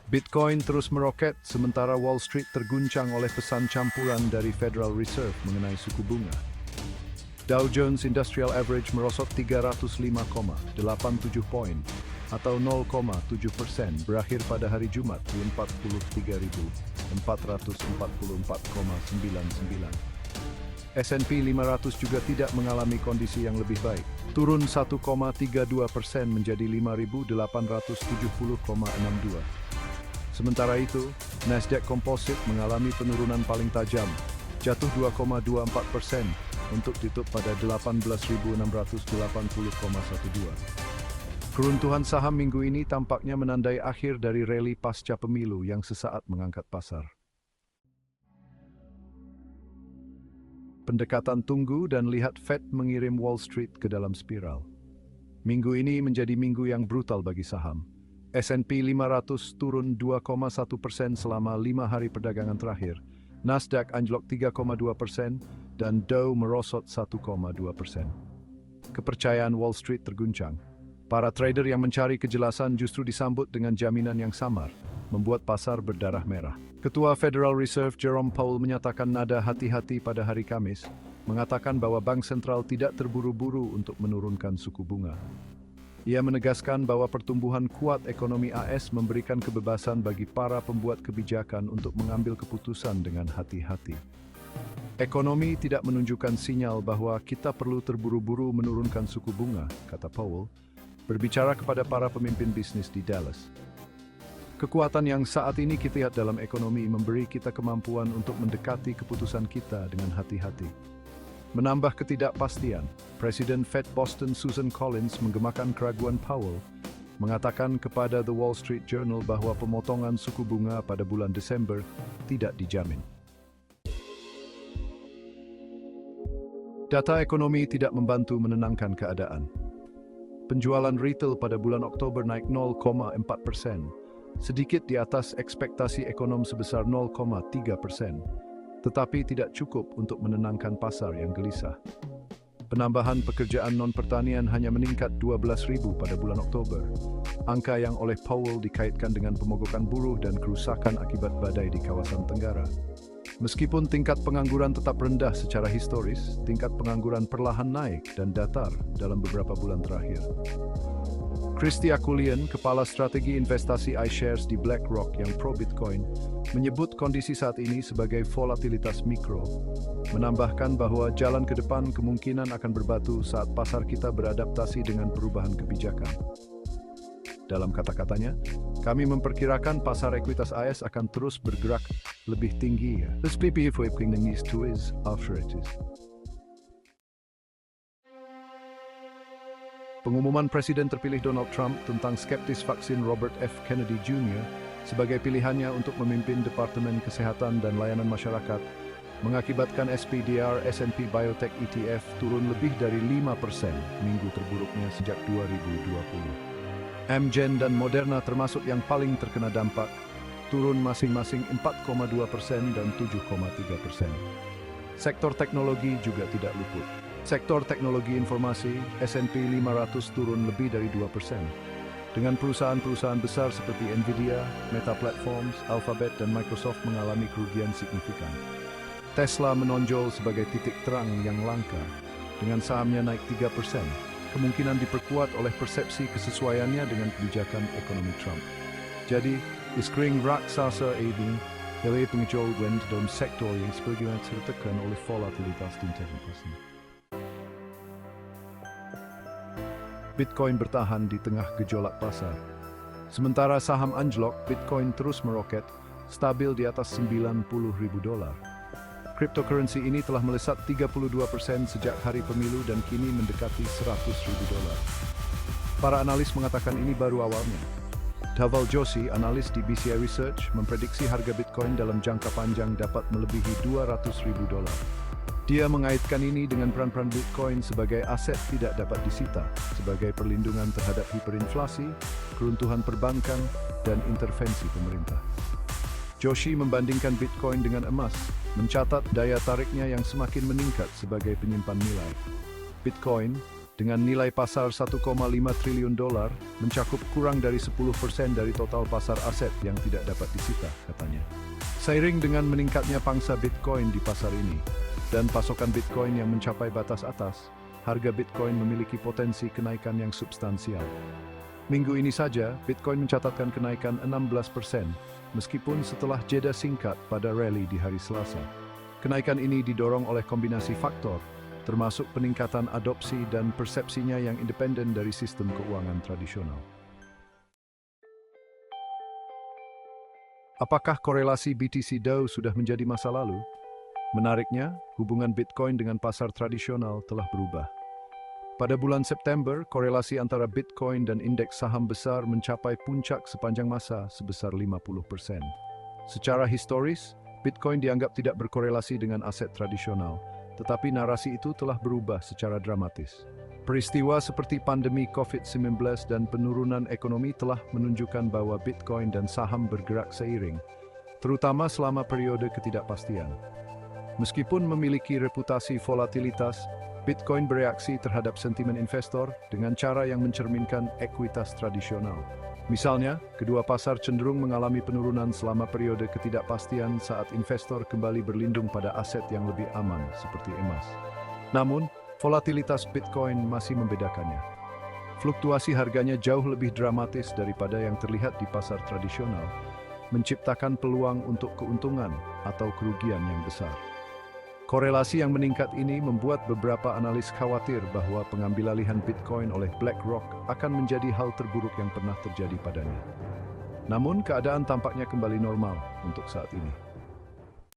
Bitcoin terus meroket sementara Wall Street terguncang oleh pesan campuran dari Federal Reserve mengenai suku bunga. Dow Jones Industrial Average merosot 305,87 poin atau 0,7% berakhir pada hari Jumat di 43.444,99. S&P 500 juga tidak mengalami kondisi yang lebih baik, turun 1,32% menjadi 5.870,62. Sementara itu, Nasdaq Composite mengalami penurunan paling tajam, jatuh 2,24% untuk ditutup pada 18.680,12. Keruntuhan saham minggu ini tampaknya menandai akhir dari rally pasca pemilu yang sesaat mengangkat pasar. Pendekatan tunggu dan lihat Fed mengirim Wall Street ke dalam spiral. Minggu ini menjadi minggu yang brutal bagi saham. S&P 500 turun 2,1% selama 5 hari perdagangan terakhir. Nasdaq anjlok 3,2% dan Dow merosot 1,2%. Kepercayaan Wall Street terguncang. Para trader yang mencari kejelasan justru disambut dengan jaminan yang samar, membuat pasar berdarah merah. Ketua Federal Reserve Jerome Powell menyatakan nada hati-hati pada hari Kamis, mengatakan bahwa bank sentral tidak terburu-buru untuk menurunkan suku bunga. Ia menegaskan bahwa pertumbuhan kuat ekonomi AS memberikan kebebasan bagi para pembuat kebijakan untuk mengambil keputusan dengan hati-hati. Ekonomi tidak menunjukkan sinyal bahwa kita perlu terburu-buru menurunkan suku bunga, kata Powell, berbicara kepada para pemimpin bisnis di Dallas. Kekuatan yang saat ini kita lihat dalam ekonomi memberi kita kemampuan untuk mendekati keputusan kita dengan hati-hati. Menambah ketidakpastian, Presiden Fed Boston Susan Collins menggemakan keraguan Powell, mengatakan kepada The Wall Street Journal bahwa pemotongan suku bunga pada bulan Desember tidak dijamin. Data ekonomi tidak membantu menenangkan keadaan. Penjualan retail pada bulan Oktober naik 0,4%, sedikit di atas ekspektasi ekonom sebesar 0,3%. Tetapi tidak cukup untuk menenangkan pasar yang gelisah. Penambahan pekerjaan non-pertanian hanya meningkat 12.000 pada bulan Oktober, angka yang oleh Powell dikaitkan dengan pemogokan buruh dan kerusakan akibat badai di kawasan Tenggara. Meskipun tingkat pengangguran tetap rendah secara historis, tingkat pengangguran perlahan naik dan datar dalam beberapa bulan terakhir. Christy Akulian, Kepala Strategi Investasi iShares di BlackRock yang pro-Bitcoin, menyebut kondisi saat ini sebagai volatilitas mikro, menambahkan bahwa jalan ke depan kemungkinan akan berbatu saat pasar kita beradaptasi dengan perubahan kebijakan. Dalam kata-katanya, kami memperkirakan pasar ekuitas AS akan terus bergerak lebih tinggi. Pengumuman Presiden terpilih Donald Trump tentang skeptis vaksin Robert F. Kennedy Jr. sebagai pilihannya untuk memimpin Departemen Kesehatan dan Layanan Masyarakat mengakibatkan SPDR S&P Biotech ETF turun lebih dari 5% minggu terburuknya sejak 2020. Amgen dan Moderna termasuk yang paling terkena dampak, turun masing-masing 4,2% dan 7,3%. Sektor teknologi juga tidak luput. Sektor teknologi informasi, S&P 500 turun lebih dari 2%. Dengan perusahaan-perusahaan besar seperti Nvidia, Meta Platforms, Alphabet, dan Microsoft mengalami kerugian signifikan. Tesla menonjol sebagai titik terang yang langka, dengan sahamnya naik 3%, kemungkinan diperkuat oleh persepsi kesesuaiannya dengan kebijakan ekonomi Trump. Jadi, iskring raksasa ini dari pengejauhan dalam sektor yang sebagian tertekan oleh volatilitas di teknologi. Bitcoin bertahan di tengah gejolak pasar. Sementara saham anjlok, Bitcoin terus meroket, stabil di atas $90.000. Cryptocurrency ini telah melesat 32% sejak hari pemilu dan kini mendekati $100.000. Para analis mengatakan ini baru awalnya. Dhaval Joshi, analis di BCI Research, memprediksi harga Bitcoin dalam jangka panjang dapat melebihi $200.000. Dia mengaitkan ini dengan peran-peran Bitcoin sebagai aset tidak dapat disita, sebagai perlindungan terhadap hiperinflasi, keruntuhan perbankan, dan intervensi pemerintah. Joshi membandingkan Bitcoin dengan emas, mencatat daya tariknya yang semakin meningkat sebagai penyimpan nilai. Bitcoin, dengan nilai pasar 1,5 triliun dolar, mencakup kurang dari 10% dari total pasar aset yang tidak dapat disita, katanya. Seiring dengan meningkatnya pangsa Bitcoin di pasar ini, dan pasokan Bitcoin yang mencapai batas atas, harga Bitcoin memiliki potensi kenaikan yang substansial. Minggu ini saja, Bitcoin mencatatkan kenaikan 16%, meskipun setelah jeda singkat pada rally di hari Selasa. Kenaikan ini didorong oleh kombinasi faktor, termasuk peningkatan adopsi dan persepsinya yang independen dari sistem keuangan tradisional. Apakah korelasi BTC-DAO sudah menjadi masa lalu? Menariknya, hubungan Bitcoin dengan pasar tradisional telah berubah. Pada bulan September, korelasi antara Bitcoin dan indeks saham besar mencapai puncak sepanjang masa sebesar 50%. Secara historis, Bitcoin dianggap tidak berkorelasi dengan aset tradisional, tetapi narasi itu telah berubah secara dramatis. Peristiwa seperti pandemi COVID-19 dan penurunan ekonomi telah menunjukkan bahwa Bitcoin dan saham bergerak seiring, terutama selama periode ketidakpastian. Meskipun memiliki reputasi volatilitas, Bitcoin bereaksi terhadap sentimen investor dengan cara yang mencerminkan ekuitas tradisional. Misalnya, kedua pasar cenderung mengalami penurunan selama periode ketidakpastian saat investor kembali berlindung pada aset yang lebih aman seperti emas. Namun, volatilitas Bitcoin masih membedakannya. Fluktuasi harganya jauh lebih dramatis daripada yang terlihat di pasar tradisional, menciptakan peluang untuk keuntungan atau kerugian yang besar. Korelasi yang meningkat ini membuat beberapa analis khawatir bahwa pengambilalihan Bitcoin oleh BlackRock akan menjadi hal terburuk yang pernah terjadi padanya. Namun, keadaan tampaknya kembali normal untuk saat ini.